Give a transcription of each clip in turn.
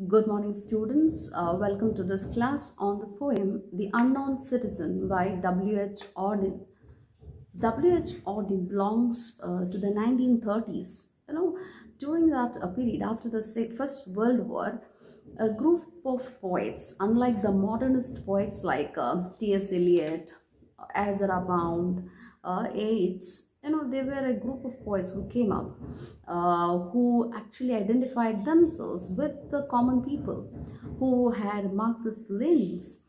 Good morning, students. Welcome to this class on the poem The Unknown Citizen by W.H. Auden. W.H. Auden belongs to the 1930s. During that period, after the First World War, a group of poets, unlike the modernist poets like T.S. Eliot, Ezra Pound, Yeats, they were a group of poets who came up, who actually identified themselves with the common people, who had Marxist leanings.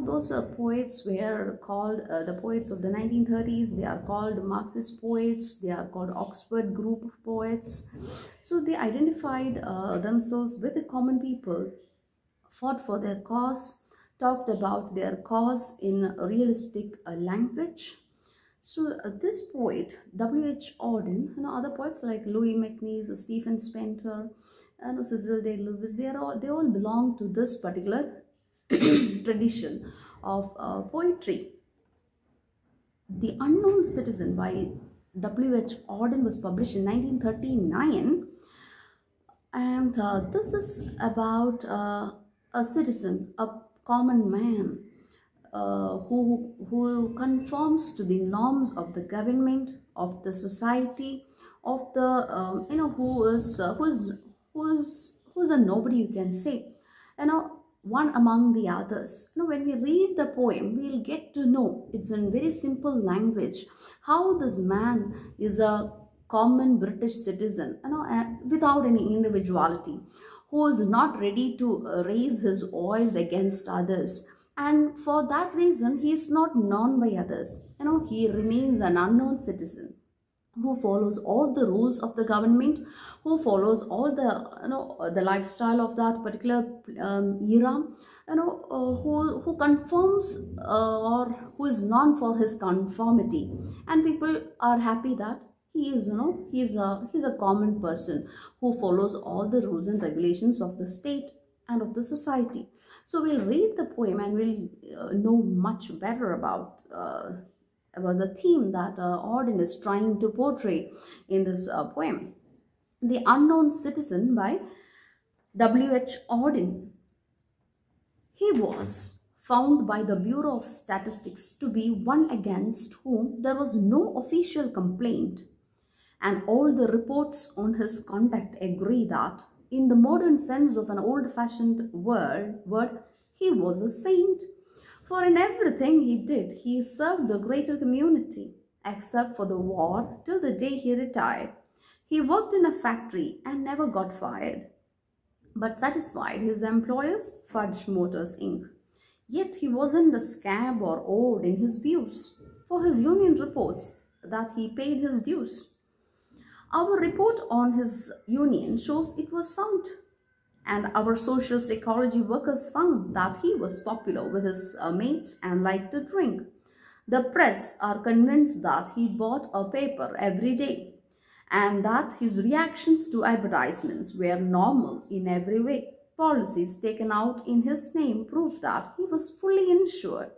Those poets were called the poets of the 1930s. They are called Marxist poets. They are called Oxford group of poets. So they identified themselves with the common people, fought for their cause, talked about their cause in realistic language. So this poet, W.H. Auden, other poets like Louis MacNeice, Stephen Spencer, and Cecil Day Lewis, they all belong to this particular tradition of poetry. The Unknown Citizen by W.H. Auden was published in 1939, and this is about a citizen, a common man, who conforms to the norms of the government, of the society, of the who's a nobody, you can say, one among the others. When we read the poem, we'll get to know, it's in very simple language, how this man is a common British citizen, without any individuality, who is not ready to raise his voice against others. And for that reason, he is not known by others. He remains an unknown citizen who follows all the rules of the government, who follows all the lifestyle of that particular era, who conforms or who is known for his conformity, and people are happy that he is, he's a common person who follows all the rules and regulations of the state and of the society. So we'll read the poem and we'll know much better about the theme that Auden is trying to portray in this poem. The Unknown Citizen by W.H. Auden. He was found by the Bureau of Statistics to be one against whom there was no official complaint, and all the reports on his conduct agree that, in the modern sense of an old-fashioned word, he was a saint. For in everything he did, he served the greater community, except for the war till the day he retired. He worked in a factory and never got fired, but satisfied his employers, Fudge Motors Inc. Yet he wasn't a scab or odd in his views, for his union reports that he paid his dues. Our report on his union shows it was sound, and our social psychology workers found that he was popular with his mates and liked to drink. The press are convinced that he bought a paper every day, and that his reactions to advertisements were normal in every way. Policies taken out in his name prove that he was fully insured,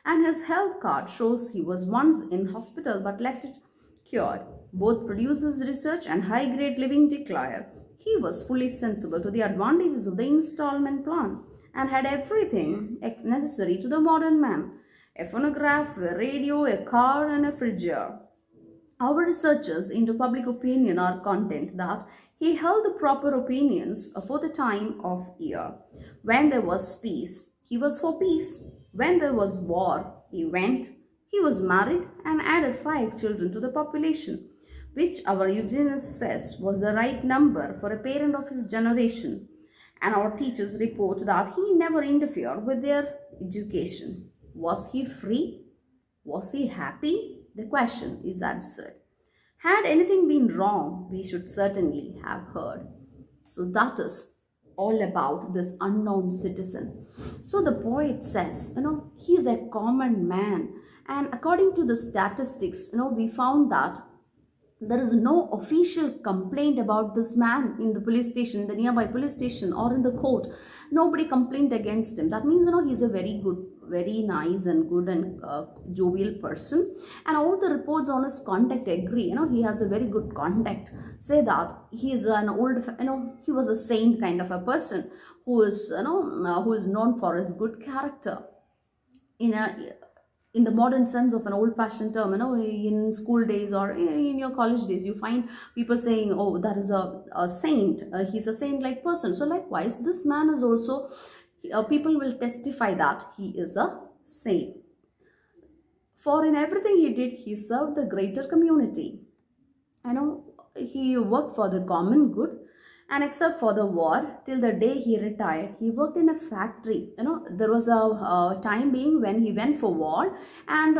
and his health card shows he was once in hospital but left it cured. Both producers' research and high-grade living declare he was fully sensible to the advantages of the installment plan and had everything necessary to the modern man: a phonograph, a radio, a car, and a fridge. Our researchers into public opinion are content that he held the proper opinions for the time of year. When there was peace, he was for peace. When there was war, he went. He was married and added 5 children to the population, which our eugenist says was the right number for a parent of his generation. And our teachers report that he never interfered with their education. Was he free? Was he happy? The question is absurd. Had anything been wrong, we should certainly have heard. So that is all about this unknown citizen. So the poet says, he is a common man. And according to the statistics, we found that there is no official complaint about this man in the police station, the nearby police station, or in the court. Nobody complained against him. That means, he's a very good very nice and good and jovial person, and all the reports on his contact agree. He has a very good contact, say that he is an old, he was a saint kind of a person who is, who is known for his good character. In a, in the modern sense of an old-fashioned term, in school days or in your college days, you find people saying, oh, that is a saint, he's a saint-like person. So likewise, this man is also, people will testify that he is a saint. For in everything he did, he served the greater community. He worked for the common good, and except for the war, till the day he retired, he worked in a factory. There was a time being when he went for war, and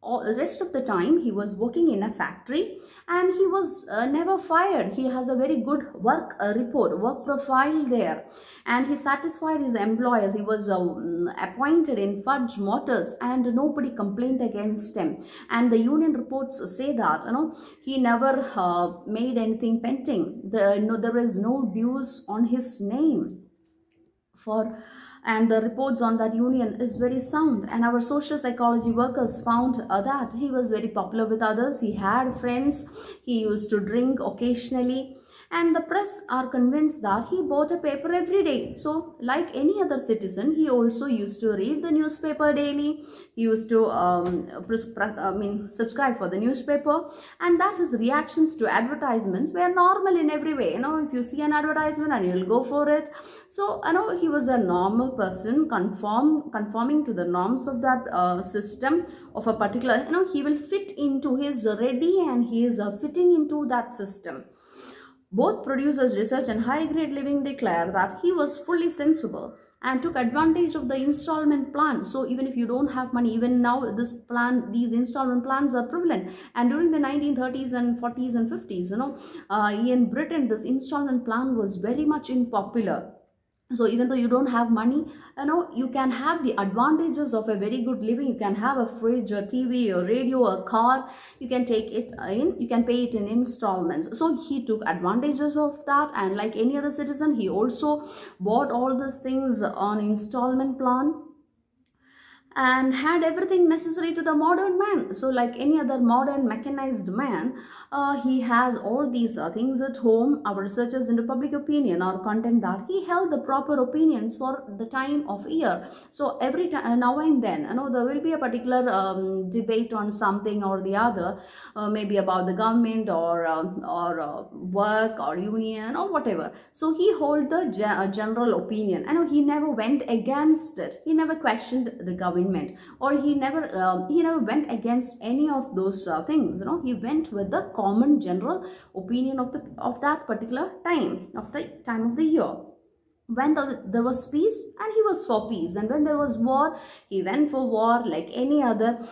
all the rest of the time he was working in a factory, and he was never fired. He has a very good work profile there, and he satisfied his employers. He was appointed in Fudge Motors, and nobody complained against him. And the union reports say that he never made anything pending. There is no dues on his name and the reports on that union is very sound. And our social psychology workers found that he was very popular with others. He had friends. He used to drink occasionally. And the press are convinced that he bought a paper every day. So like any other citizen, he also used to read the newspaper daily. He used to subscribe for the newspaper, and that his reactions to advertisements were normal in every way. If you see an advertisement and you'll go for it. So he was a normal person, conforming to the norms of that system of a particular, he will fit into, his ready, and he is fitting into that system. Both producers, research and high-grade living declare that he was fully sensible and took advantage of the installment plan. So even if you don't have money, even now these installment plans are prevalent. And during the 1930s and 40s and 50s, in Britain, this installment plan was very much popular. So even though you don't have money, you can have the advantages of a very good living. You can have a fridge, a TV, a radio, a car. You can take it in, you can pay it in installments. So he took advantages of that, and like any other citizen, he also bought all these things on installment plan and had everything necessary to the modern man. So like any other modern mechanized man, he has all these things at home. Our researchers into public opinion are content that he held the proper opinions for the time of year. So every time, now and then, there will be a particular debate on something or the other, maybe about the government or work or union or whatever. So he held the general opinion. He never went against it. He never questioned the government, or he never went against any of those things. He went with the common general opinion of that particular time of the year. When there was peace, and he was for peace, and when there was war, he went for war like any other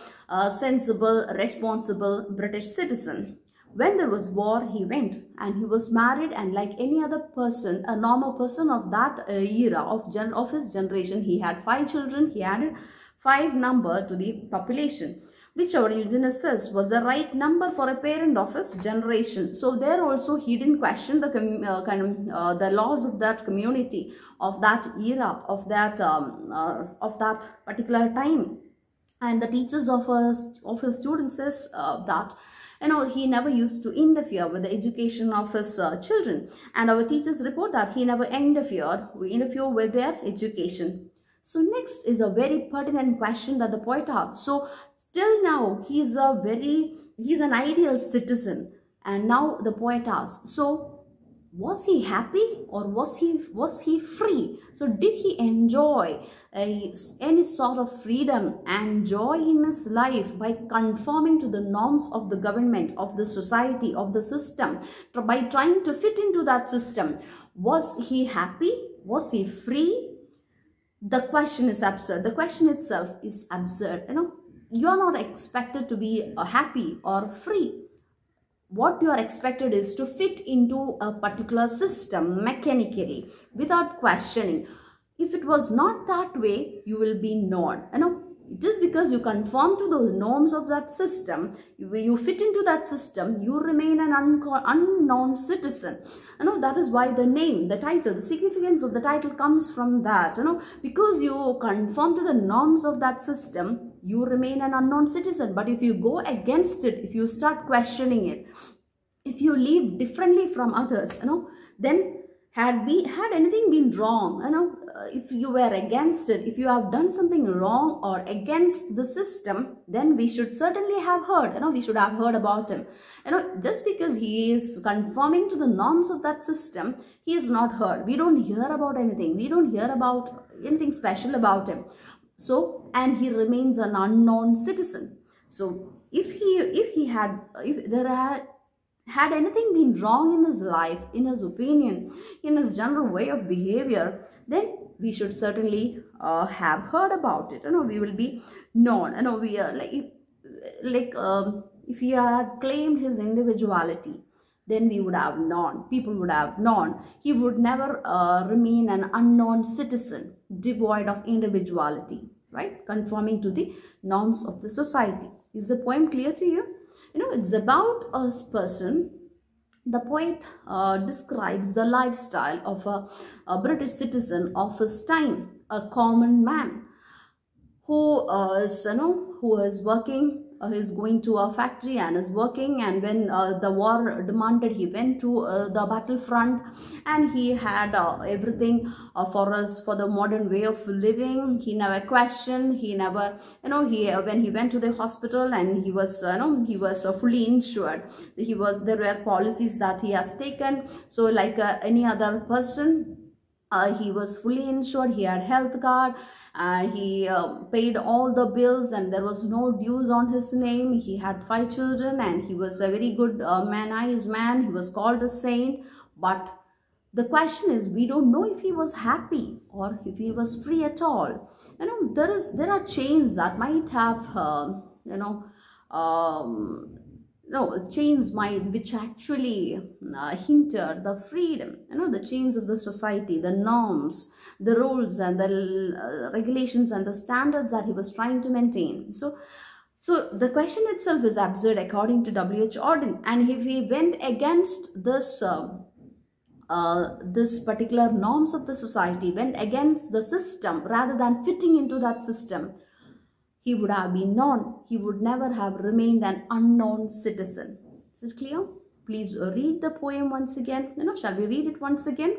sensible, responsible British citizen. When there was war, he went, and he was married, and like any other person, a normal person of that era of his generation, he had 5 children. He added 5 number to the population, which our eugenist says was the right number for a parent of his generation. So there also he didn't question the laws of that community, of that era, of that particular time. And the teachers of his students says that he never used to interfere with the education of his children. And our teachers report that he never interfered with their education. So next is a very pertinent question that the poet asks. So till now, he's an ideal citizen. And now the poet asks, so was he happy, or was he free? So did he enjoy any sort of freedom and joy in his life by conforming to the norms of the government, of the society, of the system, by trying to fit into that system? Was he happy? Was he free? The question is absurd. The question itself is absurd. You are not expected to be happy or free. What you are expected is to fit into a particular system mechanically, without questioning. If it was not that way, you will be ignored. just because you conform to those norms of that system, you fit into that system, you remain an unknown citizen. That is why the name, the title, the significance of the title comes from that. Because you conform to the norms of that system, you remain an unknown citizen. But if you go against it, if you start questioning it, if you live differently from others, then had anything been wrong, if you were against it, if you have done something wrong or against the system, then we should certainly have heard, we should have heard about him. Just because he is conforming to the norms of that system, he is not heard. We don't hear about anything. We don't hear about anything special about him. So, and he remains an unknown citizen. So if there had anything been wrong in his life, in his opinion, in his general way of behavior, then we should certainly have heard about it. We will be known. We are if he had claimed his individuality, then we would have known. People would have known. He would never remain an unknown citizen, devoid of individuality, right? Conforming to the norms of the society. Is the poem clear to you? It's about a person. The poet describes the lifestyle of a British citizen of his time, a common man who is working. He's going to a factory and is working, and when the war demanded, he went to the battlefront, and he had everything for the modern way of living. He never questioned. He never, when he went to the hospital, and he was fully insured. There were policies that he has taken. So like any other person, he was fully insured. He had health card. He paid all the bills, and there was no dues on his name. He had 5 children, and he was a very good nice man. He was called a saint. But the question is, we don't know if he was happy or if he was free at all. There are chains that might have chains which actually hinder the freedom, the chains of the society, the norms, the rules and the regulations and the standards that he was trying to maintain. So the question itself is absurd according to W.H. Auden. And if he went against this this particular norms of the society, went against the system rather than fitting into that system, he would have been known. He would never have remained an unknown citizen. Is it clear? Please read the poem once again. Shall we read it once again?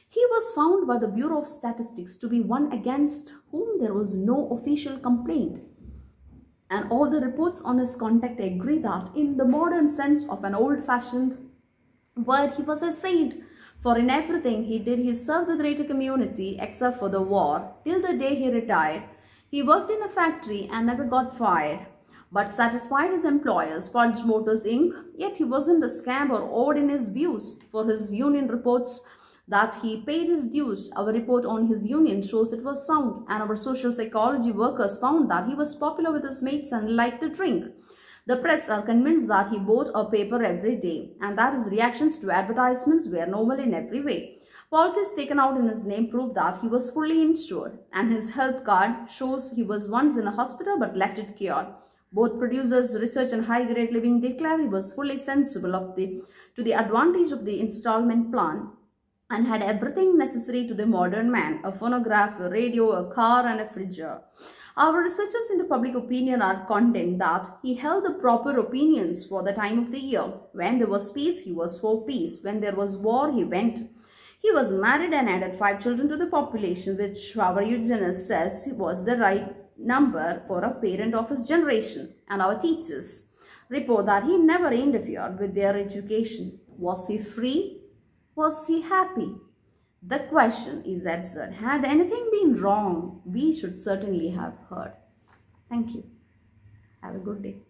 He was found by the Bureau of Statistics to be one against whom there was no official complaint. And all the reports on his conduct agree that, in the modern sense of an old-fashioned word, he was a saint. For in everything he did, he served the greater community, except for the war, till the day he retired. He worked in a factory and never got fired, but satisfied his employers, forged Motors Inc. Yet he wasn't a scam or odd in his views, for his union reports that he paid his dues. Our report on his union shows it was sound, and our social psychology workers found that he was popular with his mates and liked to drink. The press are convinced that he bought a paper every day, and that his reactions to advertisements were normal in every way. Policies taken out in his name prove that he was fully insured, and his health card shows he was once in a hospital but left it cured. Both producers, research and high-grade living declare he was fully sensible to the advantage of the installment plan, and had everything necessary to the modern man: a phonograph, a radio, a car and a fridge. Our researchers into public opinion are content that he held the proper opinions for the time of the year. When there was peace, he was for peace. When there was war, he went. He was married and added 5 children to the population, which our eugenist says was the right number for a parent of his generation. And our teachers report that he never interfered with their education. Was he free? Was he happy? The question is absurd. Had anything been wrong, we should certainly have heard. Thank you. Have a good day.